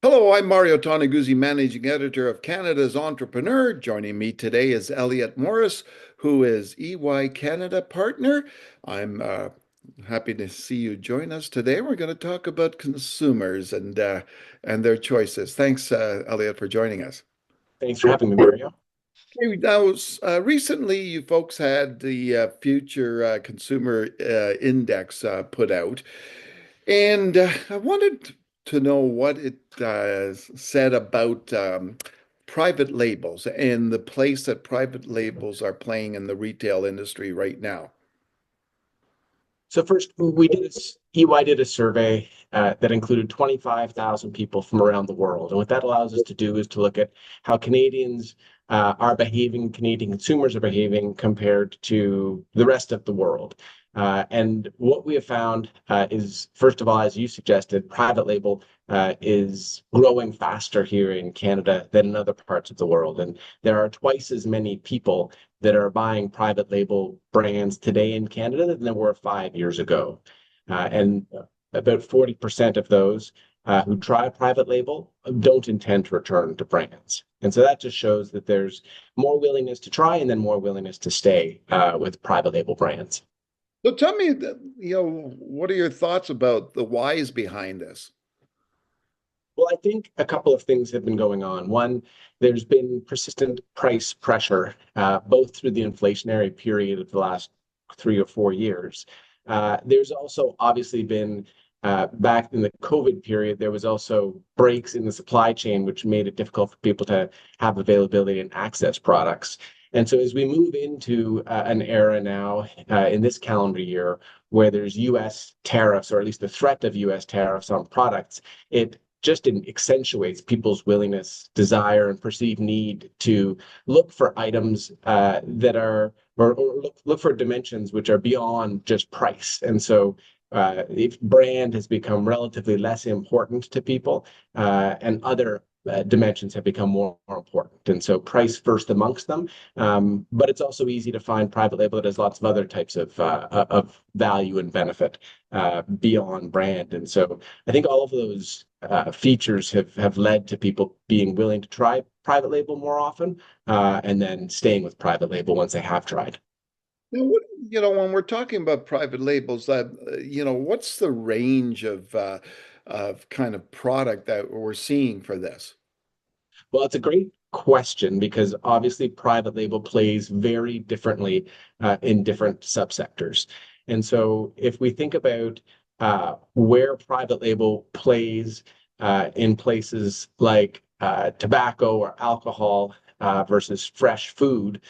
Hello, I'm Mario Toneguzzi, Managing Editor of Canada's Entrepreneur. Joining me today is Elliot Morris, who is EY Canada partner. I'm happy to see you join us today. We're going to talk about consumers and their choices. Thanks, Elliot, for joining us. Thanks for having me, Mario. Okay, now, recently, you folks had the Future Consumer Index put out. And I wanted to know what it said about private labels and the place that private labels are playing in the retail industry right now. So first, EY did a survey that included 25,000 people from around the world. And what that allows us to do is to look at how Canadians are behaving, Canadian consumers are behaving compared to the rest of the world. And what we have found is, first of all, as you suggested, private label is growing faster here in Canada than in other parts of the world. And there are twice as many people that are buying private label brands today in Canada than there were 5 years ago. And about 40% of those who try private label don't intend to return to brands. And so that just shows that there's more willingness to try and then more willingness to stay with private label brands. So tell me, what are your thoughts about the whys behind this? Well, I think a couple of things have been going on. One, there's been persistent price pressure, both through the inflationary period of the last 3 or 4 years. There's also obviously been, back in the COVID period, there was also breaks in the supply chain, which made it difficult for people to have availability and access products. And so as we move into an era now in this calendar year where there's US tariffs, or at least the threat of US tariffs on products, it just accentuates people's willingness, desire, and perceived need to look for items that are, or look for dimensions which are beyond just price. And so if brand has become relatively less important to people, and other dimensions have become more important. And so price first amongst them. But it's also easy to find private label that has lots of other types of value and benefit beyond brand. And so I think all of those features have led to people being willing to try private label more often, and then staying with private label once they have tried. Now, when we're talking about private labels, what's the range of kind of product that we're seeing for this? Well, it's a great question because obviously private label plays very differently in different subsectors. And so if we think about where private label plays in places like tobacco or alcohol versus fresh food,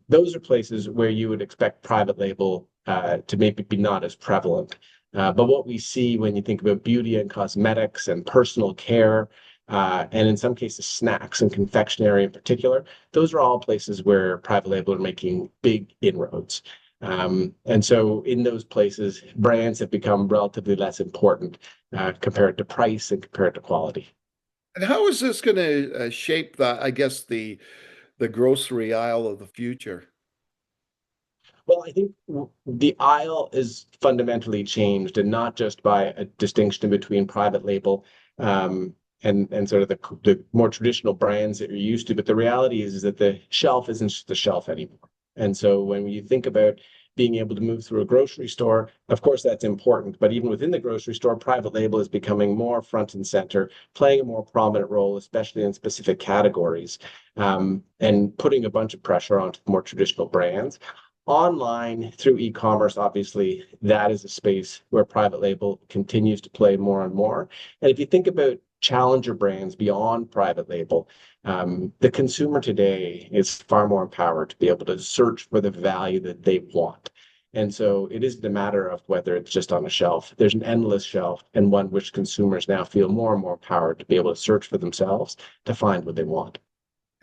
those are places where you would expect private label to maybe be not as prevalent. But what we see when you think about beauty and cosmetics and personal care, and in some cases snacks and confectionery in particular, those are all places where private label are making big inroads. And so in those places, brands have become relatively less important compared to price and compared to quality. And how is this going to shape I guess, the grocery aisle of the future? Well, I think the aisle is fundamentally changed, and not just by a distinction between private label and sort of the more traditional brands that you're used to. But the reality is that the shelf isn't just the shelf anymore. And so when you think about being able to move through a grocery store, of course, that's important. But even within the grocery store, private label is becoming more front and center, playing a more prominent role, especially in specific categories, and putting a bunch of pressure onto the more traditional brands. Online through e-commerce, obviously, that is a space where private label continues to play more and more. And if you think about challenger brands beyond private label, the consumer today is far more empowered to be able to search for the value that they want. And so it isn't a matter of whether it's just on a shelf. There's an endless shelf, and one which consumers now feel more and more empowered to be able to search for themselves to find what they want.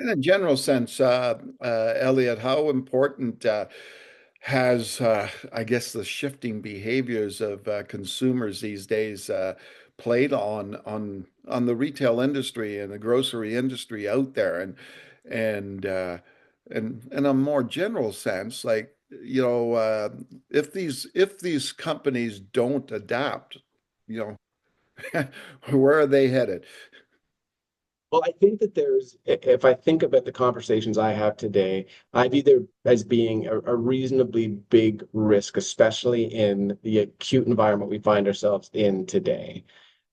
In a general sense, Elliot, how important has, I guess, the shifting behaviors of consumers these days played on the retail industry and the grocery industry out there, and and in a more general sense, like if these companies don't adapt, you know. Where are they headed? Well, I think that if I think about the conversations I have today, I view there as being a reasonably big risk, especially in the acute environment we find ourselves in today.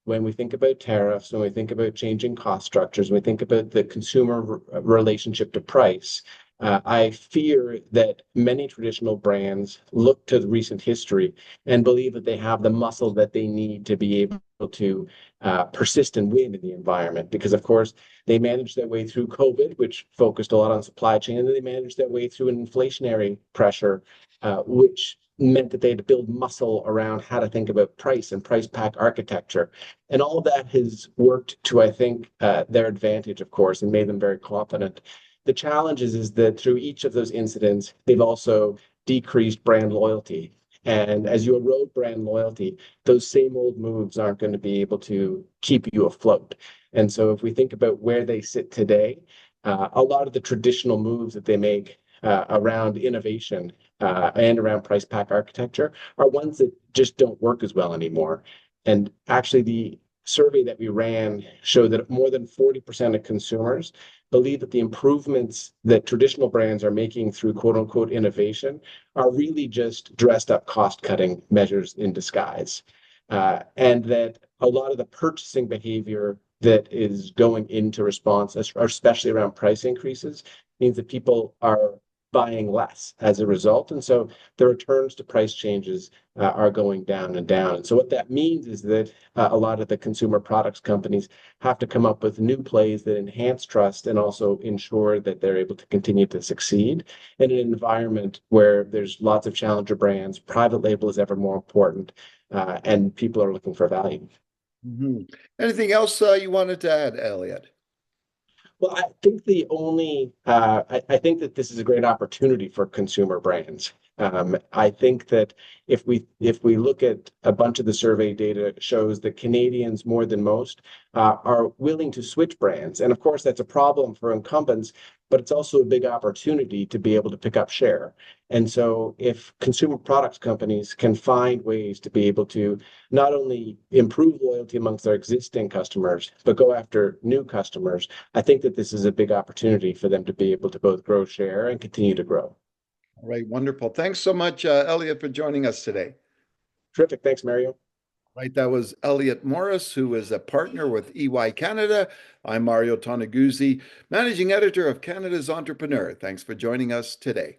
When we think about tariffs, when we think about changing cost structures, when we think about the consumer relationship to price, I fear that many traditional brands look to the recent history and believe that they have the muscle that they need to be able to persist and win in the environment. Because, of course, they managed their way through COVID, which focused a lot on supply chain, and then they managed their way through an inflationary pressure, which meant that they had to build muscle around how to think about price and price pack architecture. And all of that has worked to, I think, their advantage, of course, and made them very confident. The challenge is that through each of those incidents, they've also decreased brand loyalty. And as you erode brand loyalty, those same old moves aren't going to be able to keep you afloat. And so if we think about where they sit today, a lot of the traditional moves that they make around innovation and around price pack architecture are ones that just don't work as well anymore. And actually, the survey that we ran showed that more than 40% of consumers believe that the improvements that traditional brands are making through quote unquote innovation are really just dressed up cost cutting measures in disguise. And that a lot of the purchasing behavior that is going into response, especially around price increases, means that people are buying less as a result. And so the returns to price changes are going down and down. And so what that means is that a lot of the consumer products companies have to come up with new plays that enhance trust and also ensure that they're able to continue to succeed in an environment where there's lots of challenger brands, private label is ever more important, and people are looking for value. Mhm. Anything else you wanted to add, Elliot? Well, I think I think that this is a great opportunity for consumer brands. I think that if we look at a bunch of the survey data, it shows that Canadians more than most are willing to switch brands, and of course that's a problem for incumbents, but it's also a big opportunity to be able to pick up share. And so, if consumer products companies can find ways to be able to not only improve loyalty amongst their existing customers, but go after new customers, I think that this is a big opportunity for them to be able to both grow share and continue to grow. All right, wonderful. Thanks so much, Elliot, for joining us today. Terrific. Thanks, Mario. Right, that was Elliot Morris, who is a partner with EY Canada. I'm Mario Toneguzzi, managing editor of Canada's Entrepreneur. Thanks for joining us today.